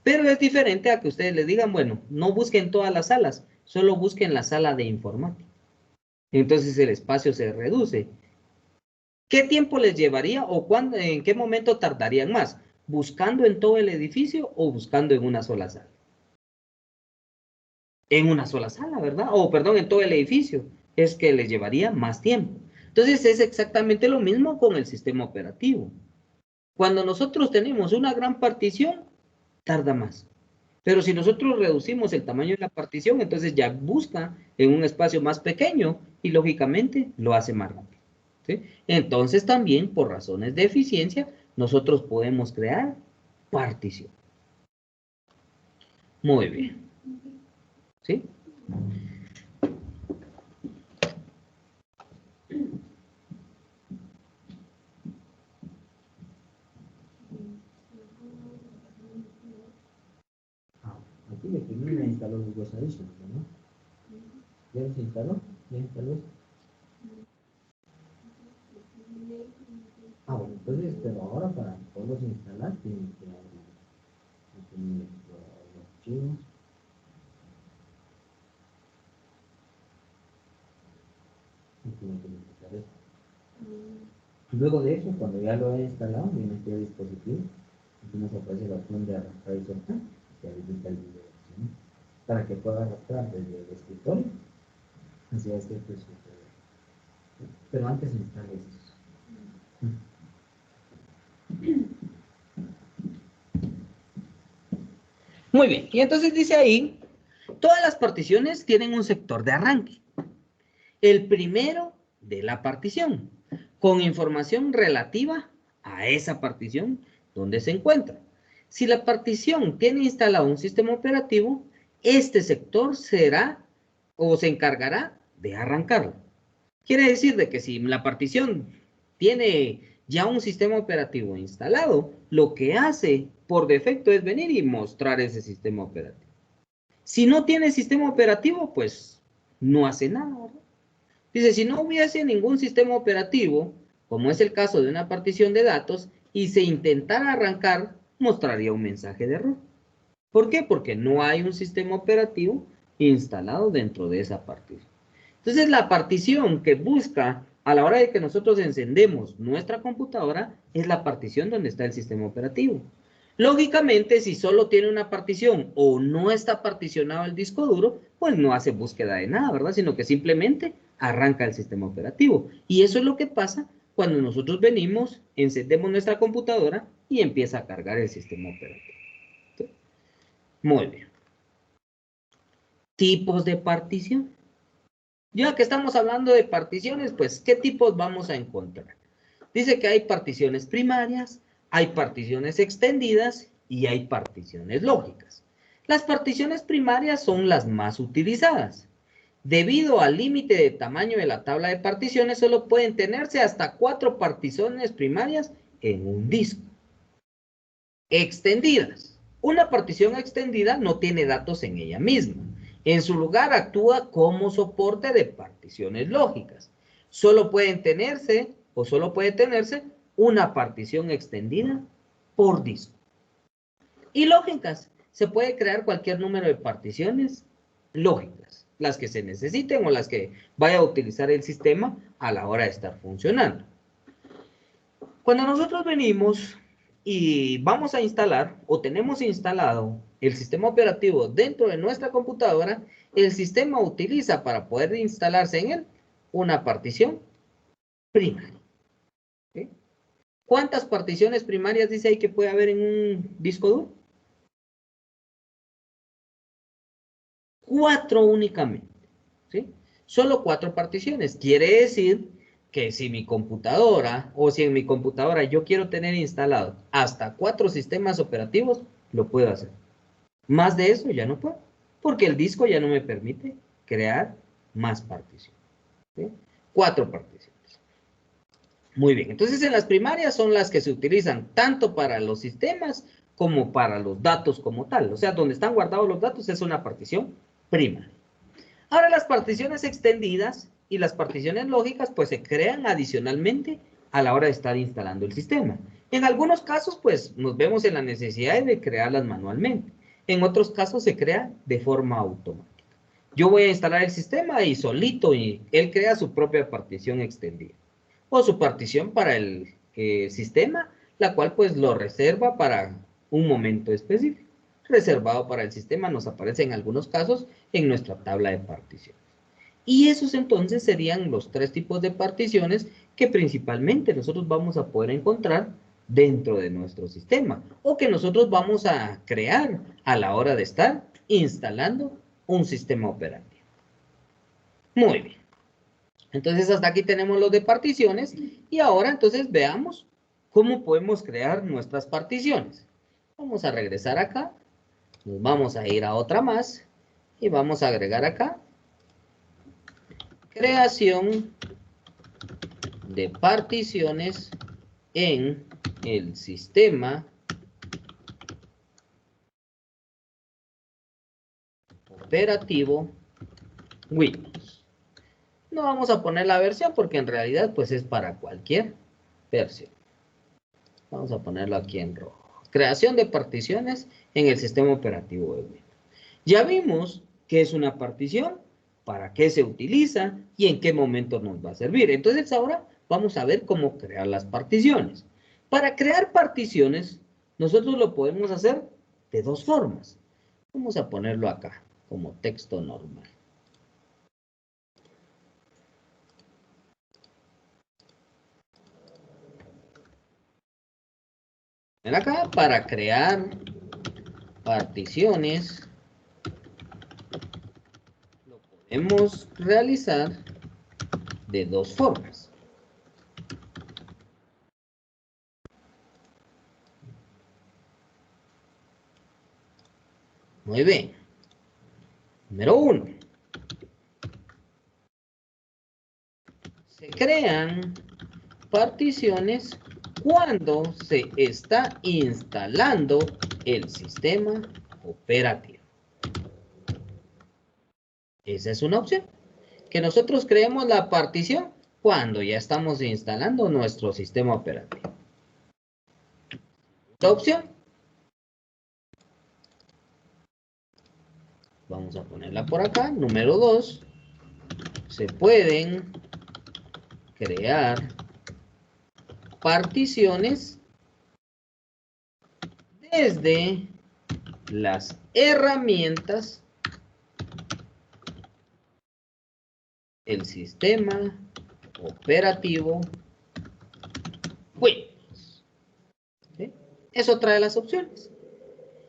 Pero es diferente a que ustedes les digan, bueno, no busquen todas las salas, solo busquen la sala de informática. Entonces el espacio se reduce. ¿Qué tiempo les llevaría o cuándo, en qué momento tardarían más? ¿Buscando en todo el edificio o buscando en una sola sala? En una sola sala, ¿verdad? O perdón, en todo el edificio. Es que les llevaría más tiempo. Entonces es exactamente lo mismo con el sistema operativo. Cuando nosotros tenemos una gran partición, tarda más. Pero si nosotros reducimos el tamaño de la partición, entonces ya busca en un espacio más pequeño y lógicamente lo hace más rápido. ¿Sí? Entonces también por razones de eficiencia, nosotros podemos crear partición. Muy bien. ¿Sí? Aquí le primero ya instaló los Web Additions, ¿no? ¿Ya los instaló? ¿Ya instaló? Ah, bueno, entonces, pero ahora para poderlos instalar, tienen que abrir los archivos. Y tienen que empezar esto. Luego de eso, cuando ya lo he instalado, viene aquí el dispositivo. Aquí nos aparece la opción de arrastrar y soltar. Que habilita el video, ¿sí? Para que pueda arrastrar desde el escritorio hacia este dispositivo. Pero antes instale eso. Muy bien, y entonces dice ahí, todas las particiones tienen un sector de arranque. El primero de la partición, con información relativa a esa partición donde se encuentra. Si la partición tiene instalado un sistema operativo, este sector será o se encargará de arrancarlo. Quiere decir de que si la partición tiene ya un sistema operativo instalado, lo que hace por defecto es venir y mostrar ese sistema operativo. Si no tiene sistema operativo, pues no hace nada, ¿verdad? Dice, si no hubiese ningún sistema operativo, como es el caso de una partición de datos, y se intentara arrancar, mostraría un mensaje de error. ¿Por qué? Porque no hay un sistema operativo instalado dentro de esa partición. Entonces, la partición que busca a la hora de que nosotros encendemos nuestra computadora es la partición donde está el sistema operativo. Lógicamente, si solo tiene una partición o no está particionado el disco duro, pues no hace búsqueda de nada, ¿verdad? Sino que simplemente arranca el sistema operativo. Y eso es lo que pasa cuando nosotros venimos, encendemos nuestra computadora y empieza a cargar el sistema operativo. ¿Sí? Muy bien. Tipos de partición. Ya que estamos hablando de particiones, pues, ¿qué tipos vamos a encontrar? Dice que hay particiones primarias, hay particiones extendidas y hay particiones lógicas. Las particiones primarias son las más utilizadas. Debido al límite de tamaño de la tabla de particiones, solo pueden tenerse hasta 4 particiones primarias en un disco. Extendidas. Una partición extendida no tiene datos en ella misma. En su lugar actúa como soporte de particiones lógicas. Solo puede tenerse una partición extendida por disco. Y lógicas. Se puede crear cualquier número de particiones lógicas, las que se necesiten o las que vaya a utilizar el sistema a la hora de estar funcionando. Cuando nosotros venimos y vamos a instalar o tenemos instalado el sistema operativo dentro de nuestra computadora, el sistema utiliza para poder instalarse en él una partición primaria. ¿Sí? ¿Cuántas particiones primarias dice ahí que puede haber en un disco duro? 4 únicamente. ¿Sí? Solo 4 particiones. Quiere decir que si mi computadora o si en mi computadora yo quiero tener instalado hasta 4 sistemas operativos, lo puedo hacer. Más de eso ya no puedo, porque el disco ya no me permite crear más particiones. ¿Sí? 4 particiones. Muy bien, entonces en las primarias son las que se utilizan tanto para los sistemas como para los datos como tal. O sea, donde están guardados los datos es una partición primaria. Ahora las particiones extendidas y las particiones lógicas pues se crean adicionalmente a la hora de estar instalando el sistema. En algunos casos pues nos vemos en la necesidad de crearlas manualmente. En otros casos se crea de forma automática. Yo voy a instalar el sistema y solito él crea su propia partición extendida. O su partición para el sistema, la cual pues lo reserva para un momento específico. Reservado para el sistema nos aparece en algunos casos en nuestra tabla de particiones. Y esos entonces serían los 3 tipos de particiones que principalmente nosotros vamos a poder encontrar dentro de nuestro sistema o que nosotros vamos a crear a la hora de estar instalando un sistema operativo. Muy bien. Entonces hasta aquí tenemos los de particiones y ahora entonces veamos cómo podemos crear nuestras particiones. Vamos a regresar acá, nos vamos a ir a otra más y vamos a agregar acá creación de particiones en el sistema operativo Windows. No vamos a poner la versión porque en realidad pues es para cualquier versión. Vamos a ponerlo aquí en rojo. Creación de particiones en el sistema operativo de Windows. Ya vimos qué es una partición, para qué se utiliza y en qué momento nos va a servir. Entonces ahora vamos a ver cómo crear las particiones. Para crear particiones, nosotros lo podemos hacer de 2 formas. Vamos a ponerlo acá como texto normal. Ven acá, para crear particiones, lo podemos realizar de 2 formas. Muy bien. Número 1. Se crean particiones cuando se está instalando el sistema operativo. Esa es una opción. Que nosotros creemos la partición cuando ya estamos instalando nuestro sistema operativo. Esta opción. Vamos a ponerla por acá. Número 2. Se pueden crear particiones desde las herramientas el sistema operativo Windows. ¿Sí? Es otra de las opciones.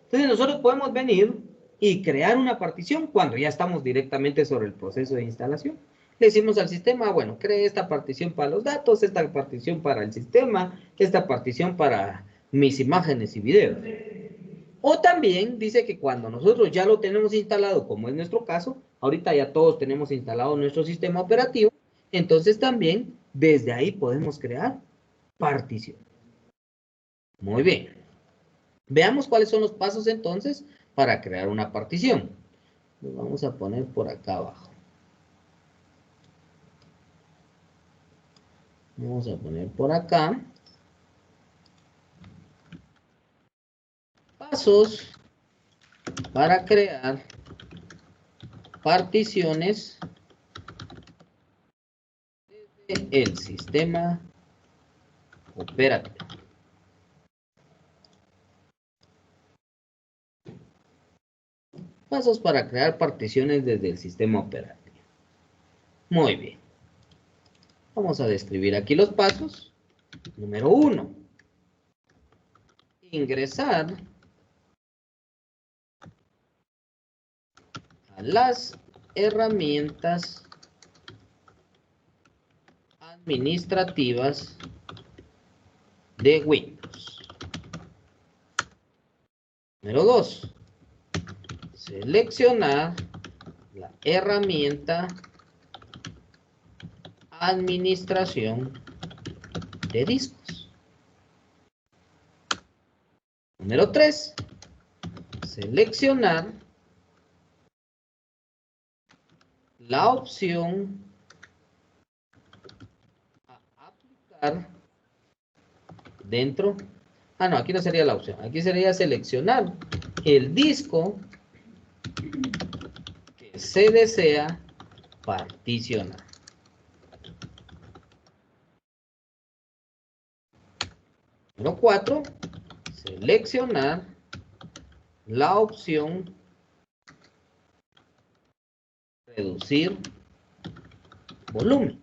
Entonces nosotros podemos venir y crear una partición cuando ya estamos directamente sobre el proceso de instalación. Le decimos al sistema, bueno, cree esta partición para los datos, esta partición para el sistema, esta partición para mis imágenes y videos. O también dice que cuando nosotros ya lo tenemos instalado, como es nuestro caso, ahorita ya todos tenemos instalado nuestro sistema operativo, entonces también desde ahí podemos crear particiones. Muy bien. Veamos cuáles son los pasos entonces para crear una partición. Lo vamos a poner por acá abajo. Vamos a poner por acá. Pasos para crear particiones desde el sistema operativo. Pasos para crear particiones desde el sistema operativo. Muy bien. Vamos a describir aquí los pasos. Número 1. Ingresar a las herramientas administrativas de Windows. Número 2. Seleccionar la herramienta administración de discos. Número 3. Seleccionar la opción a aplicar dentro. No, aquí no sería la opción. Aquí sería seleccionar el disco que se desea particionar. Número 4. Seleccionar la opción reducir volumen,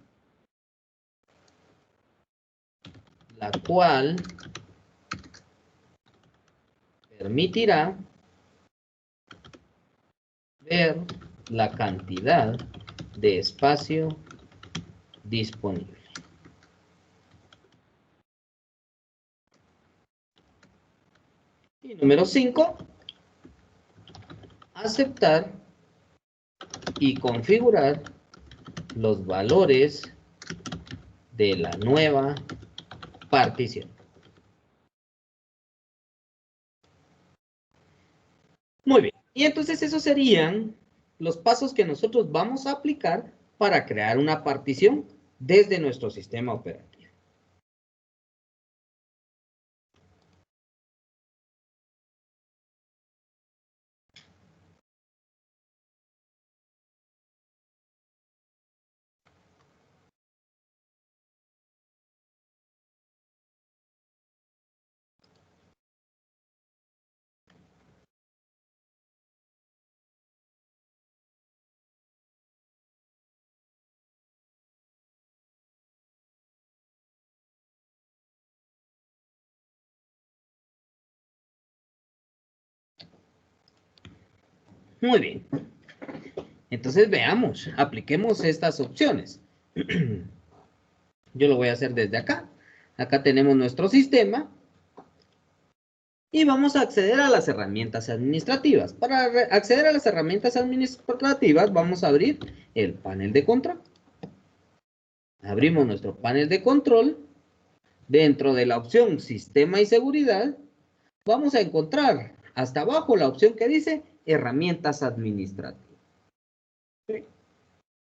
la cual permitirá ver la cantidad de espacio disponible. Y número 5, aceptar y configurar los valores de la nueva partición. Muy bien. Y entonces esos serían los pasos que nosotros vamos a aplicar para crear una partición desde nuestro sistema operativo. Muy bien. Entonces veamos, apliquemos estas opciones. Yo lo voy a hacer desde acá. Acá tenemos nuestro sistema. Y vamos a acceder a las herramientas administrativas. Para acceder a las herramientas administrativas vamos a abrir el panel de control. Abrimos nuestro panel de control. Dentro de la opción Sistema y Seguridad, vamos a encontrar hasta abajo la opción que dice Herramientas administrativas. ¿Sí?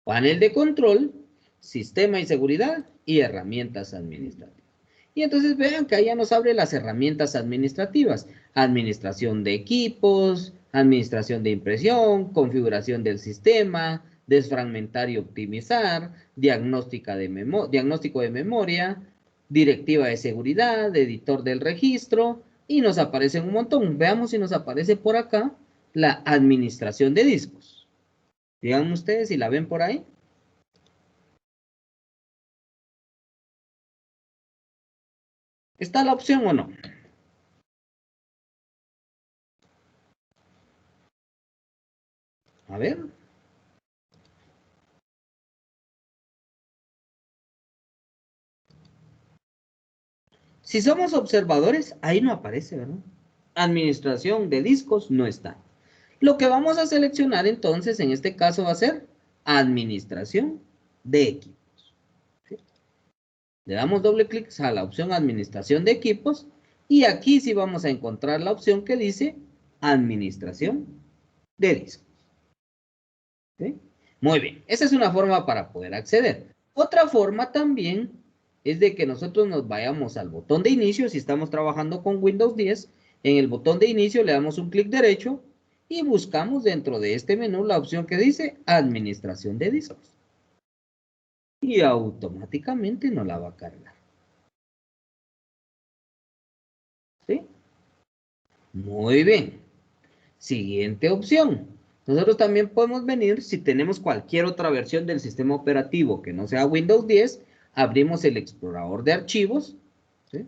Panel de control, Sistema y Seguridad y Herramientas administrativas. Y entonces vean que ahí ya nos abre las herramientas administrativas. Administración de equipos, administración de impresión, configuración del sistema, desfragmentar y optimizar, diagnóstico de memoria, directiva de seguridad, editor del registro, y nos aparece un montón. Veamos si nos aparece por acá la administración de discos. Díganme ustedes si la ven por ahí. ¿Está la opción o no? A ver. Si somos observadores, ahí no aparece, ¿verdad? Administración de discos no está. Lo que vamos a seleccionar entonces, en este caso va a ser administración de equipos. ¿Sí? Le damos doble clic a la opción administración de equipos Y aquí sí vamos a encontrar la opción que dice administración de discos. ¿Sí? Muy bien, esa es una forma para poder acceder. Otra forma también es de que nosotros nos vayamos al botón de inicio. Si estamos trabajando con Windows 10, en el botón de inicio le damos un clic derecho y buscamos dentro de este menú la opción que dice administración de discos. Y automáticamente nos la va a cargar. ¿Sí? Muy bien. Siguiente opción. Nosotros también podemos venir, si tenemos cualquier otra versión del sistema operativo que no sea Windows 10, abrimos el explorador de archivos. ¿Sí?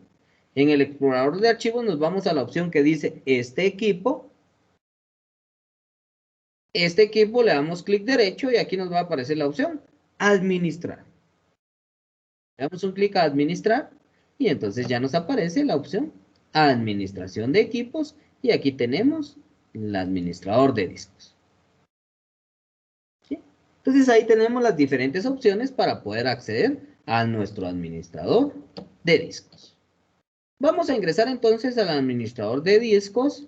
En el explorador de archivos nos vamos a la opción que dice este equipo. Este equipo le damos clic derecho y aquí nos va a aparecer la opción administrar. Le damos un clic a administrar y entonces ya nos aparece la opción administración de equipos y aquí tenemos el administrador de discos. ¿Sí? Entonces ahí tenemos las diferentes opciones para poder acceder a nuestro administrador de discos. Vamos a ingresar entonces al administrador de discos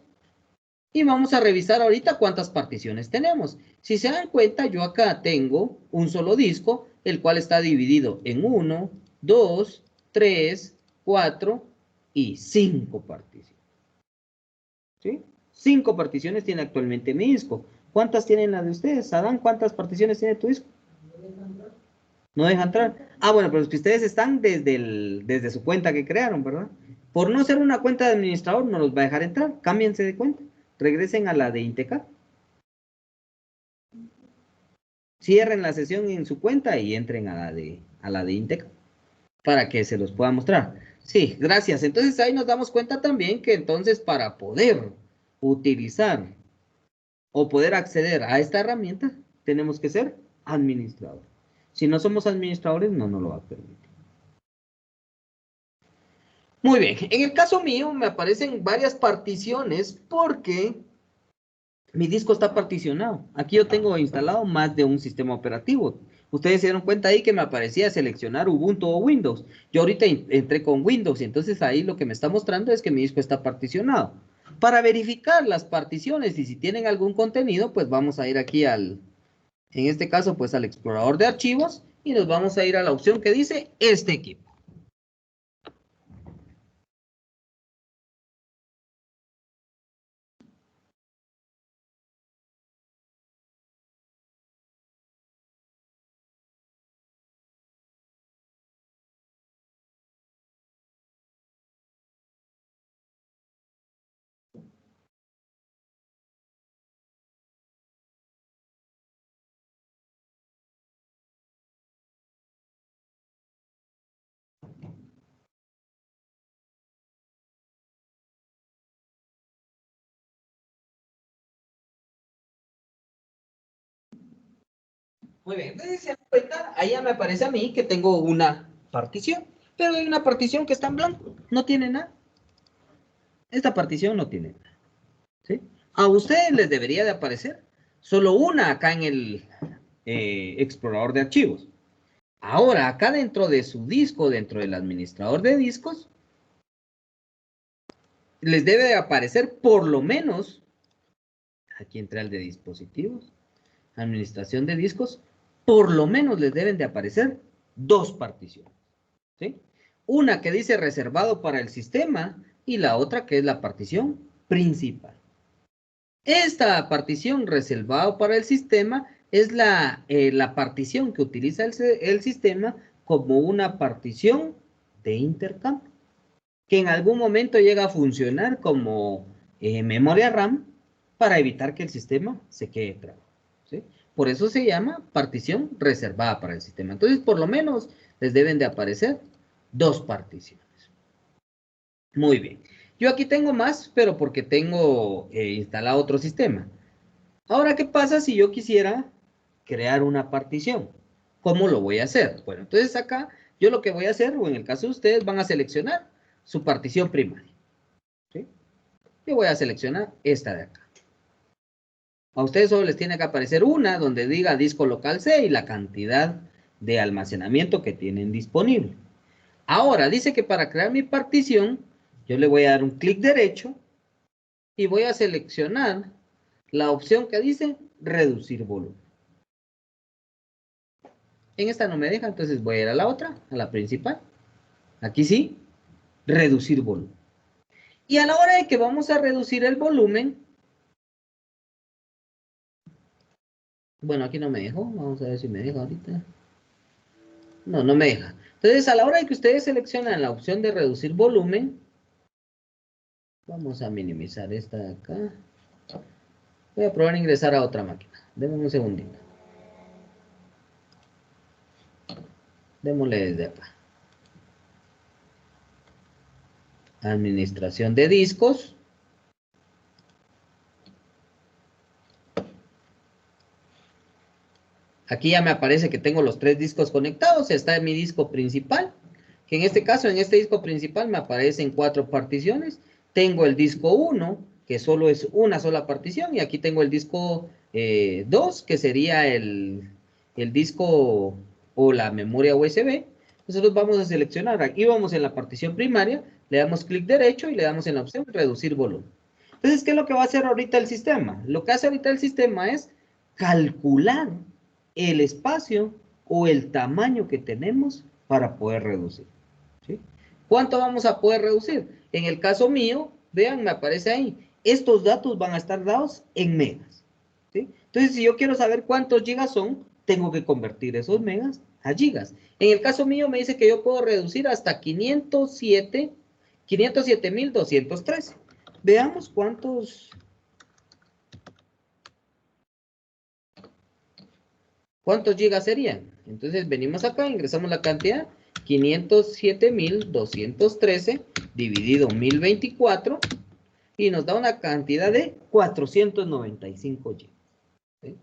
y vamos a revisar ahorita cuántas particiones tenemos. Si se dan cuenta, yo acá tengo un solo disco, el cual está dividido en 1, 2, 3, 4 y 5 particiones. ¿Sí? 5 particiones tiene actualmente mi disco. ¿Cuántas tienen las de ustedes? Adán, ¿cuántas particiones tiene tu disco? No deja entrar. Ah, bueno, pero es que ustedes están desde su cuenta que crearon, ¿verdad? Por no ser una cuenta de administrador, no los va a dejar entrar. Cámbiense de cuenta. Regresen a la de Inteca. Cierren la sesión en su cuenta y entren a la de Inteca para que se los pueda mostrar. Sí, gracias. Entonces ahí nos damos cuenta también que entonces para poder utilizar o poder acceder a esta herramienta, tenemos que ser administrador. Si no somos administradores, no nos lo va a permitir. Muy bien, en el caso mío me aparecen varias particiones porque mi disco está particionado. Aquí yo tengo instalado más de un sistema operativo. Ustedes se dieron cuenta ahí que me aparecía seleccionar Ubuntu o Windows. Yo ahorita entré con Windows y entonces ahí lo que me está mostrando es que mi disco está particionado. Para verificar las particiones y si tienen algún contenido, pues vamos a ir aquí en este caso, pues al explorador de archivos y nos vamos a ir a la opción que dice este equipo. Muy bien, entonces se dan cuenta, ahí ya me aparece a mí que tengo una partición, pero hay una partición que está en blanco, no tiene nada. Esta partición no tiene nada. ¿Sí? A ustedes les debería de aparecer solo una acá en el explorador de archivos. Ahora, acá dentro de su disco, dentro del administrador de discos, les debe de aparecer por lo menos, aquí entra el de dispositivos, administración de discos, por lo menos les deben de aparecer dos particiones. ¿Sí? Una que dice reservado para el sistema y la otra que es la partición principal. Esta partición reservada para el sistema es la partición que utiliza el sistema como una partición de intercambio, que en algún momento llega a funcionar como memoria RAM para evitar que el sistema se quede trabado. ¿Sí? Por eso se llama partición reservada para el sistema. Entonces, por lo menos les deben de aparecer dos particiones. Muy bien. Yo aquí tengo más, pero porque tengo instalado otro sistema. Ahora, ¿qué pasa si yo quisiera crear una partición? ¿Cómo lo voy a hacer? Bueno, entonces acá yo lo que voy a hacer, o en el caso de ustedes, van a seleccionar su partición primaria. ¿Sí? Yo voy a seleccionar esta de acá. A ustedes solo les tiene que aparecer una donde diga disco local C y la cantidad de almacenamiento que tienen disponible. Ahora, dice que para crear mi partición, Yo le voy a dar un clic derecho y voy a seleccionar la opción que dice reducir volumen. En esta no me deja, entonces voy a ir a la otra, a la principal. Aquí sí, reducir volumen. Y a la hora de que vamos a reducir el volumen, bueno, aquí no me dejó, vamos a ver si me deja ahorita. No, no me deja. Entonces, a la hora de que ustedes seleccionan la opción de reducir volumen, vamos a minimizar esta de acá. Voy a probar a ingresar a otra máquina. Denme un segundito. Démosle desde acá. Administración de discos. Aquí ya me aparece que tengo los 3 discos conectados. Está en mi disco principal. Que en este caso, en este disco principal me aparecen 4 particiones. Tengo el disco 1, que solo es una sola partición. Y aquí tengo el disco 2, que sería el disco o la memoria USB. Nosotros vamos a seleccionar. Aquí vamos en la partición primaria. Le damos clic derecho y le damos en la opción reducir volumen. Entonces, ¿qué es lo que va a hacer ahorita el sistema? Lo que hace ahorita el sistema es calcular el espacio o el tamaño que tenemos para poder reducir. ¿Sí? ¿Cuánto vamos a poder reducir? En el caso mío, vean, me aparece ahí, estos datos van a estar dados en megas. ¿Sí? Entonces, si yo quiero saber cuántos gigas son, tengo que convertir esos megas a gigas. En el caso mío me dice que yo puedo reducir hasta 507.213. Veamos ¿cuántos gigas serían? Entonces venimos acá, ingresamos la cantidad, 507.213 dividido 1024 y nos da una cantidad de 495 gigas. ¿Sí?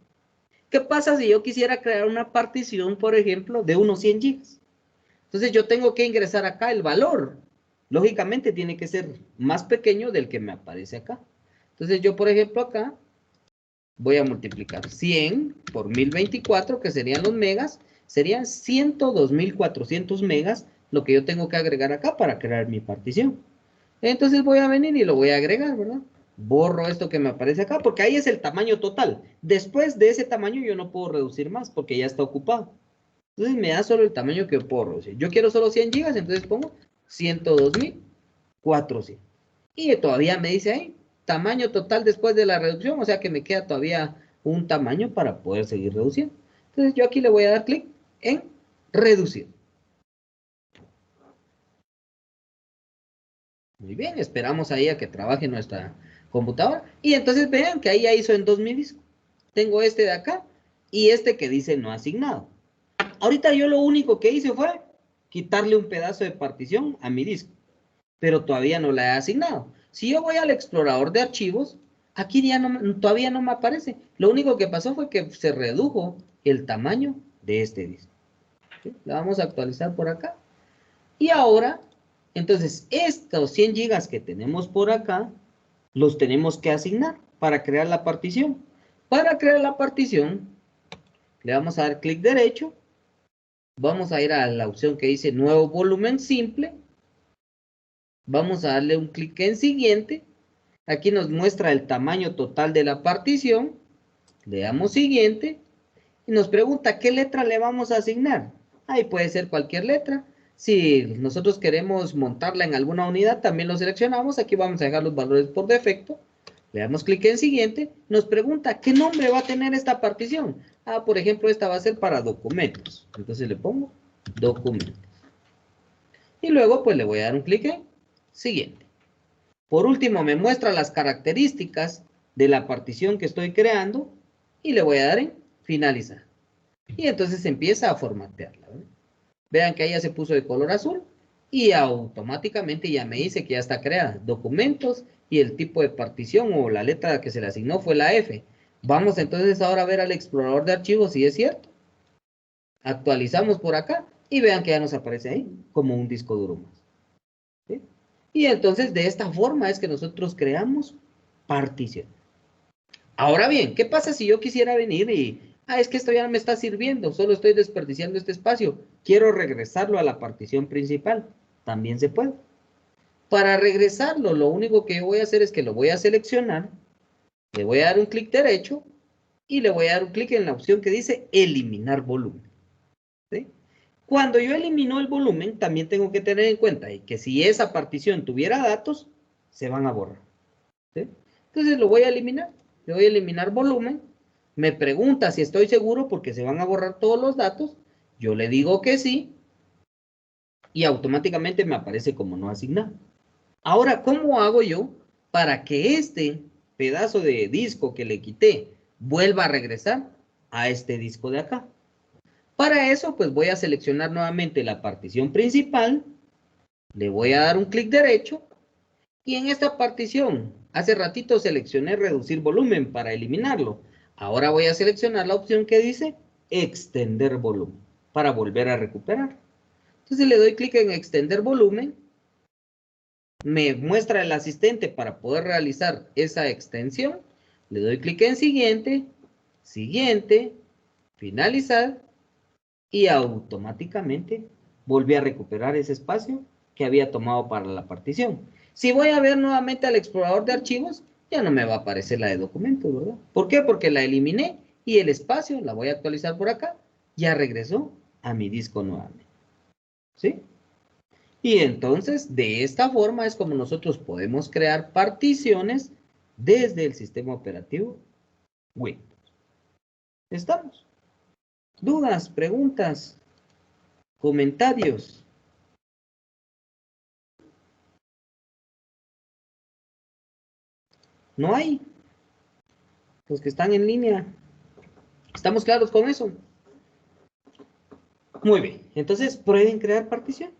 ¿Qué pasa si yo quisiera crear una partición, por ejemplo, de unos 100 gigas? Entonces yo tengo que ingresar acá el valor. Lógicamente tiene que ser más pequeño del que me aparece acá. Entonces yo, por ejemplo, acá voy a multiplicar 100 por 1024, que serían los megas, serían 102.400 megas, lo que yo tengo que agregar acá para crear mi partición. Entonces voy a venir y lo voy a agregar, ¿verdad? Borro esto que me aparece acá, porque ahí es el tamaño total. Después de ese tamaño yo no puedo reducir más, porque ya está ocupado. Entonces me da solo el tamaño que puedo reducir. Yo quiero solo 100 gigas, entonces pongo 102.400. Y todavía me dice ahí, tamaño total después de la reducción, o sea que me queda todavía un tamaño para poder seguir reduciendo. Entonces yo aquí le voy a dar clic en reducir. Muy bien, esperamos ahí a que trabaje nuestra computadora. Y entonces vean que ahí ya hizo en 2 mi disco. Tengo este de acá y este que dice no asignado. Ahorita yo lo único que hice fue quitarle un pedazo de partición a mi disco, pero todavía no la he asignado. Si yo voy al explorador de archivos, aquí ya todavía no me aparece. Lo único que pasó fue que se redujo el tamaño de este disco. ¿Sí? La vamos a actualizar por acá. Y ahora, entonces, estos 100 gigas que tenemos por acá, los tenemos que asignar para crear la partición. Para crear la partición, le vamos a dar clic derecho. Vamos a ir a la opción que dice nuevo volumen simple. Vamos a darle un clic en siguiente. Aquí nos muestra el tamaño total de la partición. Le damos siguiente. Y nos pregunta qué letra le vamos a asignar. Ahí puede ser cualquier letra. Si nosotros queremos montarla en alguna unidad, también lo seleccionamos. Aquí vamos a dejar los valores por defecto. Le damos clic en siguiente. Nos pregunta qué nombre va a tener esta partición. Ah, por ejemplo, esta va a ser para documentos. Entonces le pongo documentos. Y luego pues le voy a dar un clic en siguiente. Por último me muestra las características de la partición que estoy creando y le voy a dar en finalizar. Y entonces empieza a formatearla. ¿Verdad? Vean que ahí ya se puso de color azul y automáticamente ya me dice que ya está creada. Documentos y el tipo de partición o la letra que se le asignó fue la F. Vamos entonces ahora a ver al explorador de archivos si es cierto. Actualizamos por acá y vean que ya nos aparece ahí como un disco duro más. ¿Sí? Y entonces de esta forma es que nosotros creamos partición. Ahora bien, ¿qué pasa si yo quisiera venir y, es que esto ya no me está sirviendo, solo estoy desperdiciando este espacio, quiero regresarlo a la partición principal? También se puede. Para regresarlo, lo único que yo voy a hacer es que lo voy a seleccionar, le voy a dar un clic derecho y le voy a dar un clic en la opción que dice eliminar volumen. ¿Sí? Cuando yo elimino el volumen, también tengo que tener en cuenta que si esa partición tuviera datos, se van a borrar. ¿Sí? Entonces lo voy a eliminar. Le voy a eliminar volumen. Me pregunta si estoy seguro porque se van a borrar todos los datos. Yo le digo que sí. Y automáticamente me aparece como no asignado. Ahora, ¿cómo hago yo para que este pedazo de disco que le quité vuelva a regresar a este disco de acá? Para eso, pues voy a seleccionar nuevamente la partición principal, le voy a dar un clic derecho y en esta partición, hace ratito seleccioné reducir volumen para eliminarlo. Ahora voy a seleccionar la opción que dice extender volumen para volver a recuperar. Entonces le doy clic en extender volumen, me muestra el asistente para poder realizar esa extensión, le doy clic en siguiente, siguiente, finalizar y automáticamente volví a recuperar ese espacio que había tomado para la partición. Si voy a ver nuevamente al explorador de archivos, ya no me va a aparecer la de documentos, ¿verdad? ¿Por qué? Porque la eliminé y el espacio, la voy a actualizar por acá, ya regresó a mi disco nuevamente. ¿Sí? Y entonces, de esta forma es como nosotros podemos crear particiones desde el sistema operativo Windows. ¿Estamos? ¿Dudas? ¿Preguntas? ¿Comentarios? No hay. Los que están en línea. ¿Estamos claros con eso? Muy bien. Entonces, prueben crear particiones.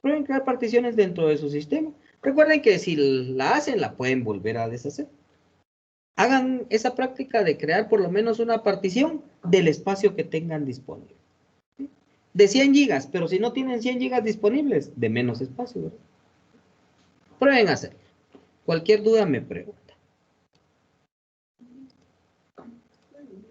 Prueben crear particiones dentro de su sistema. Recuerden que si la hacen, la pueden volver a deshacer. Hagan esa práctica de crear por lo menos una partición del espacio que tengan disponible. De 100 gigas, pero si no tienen 100 gigas disponibles, de menos espacio, ¿verdad? Prueben a hacerlo. Cualquier duda me preguntan.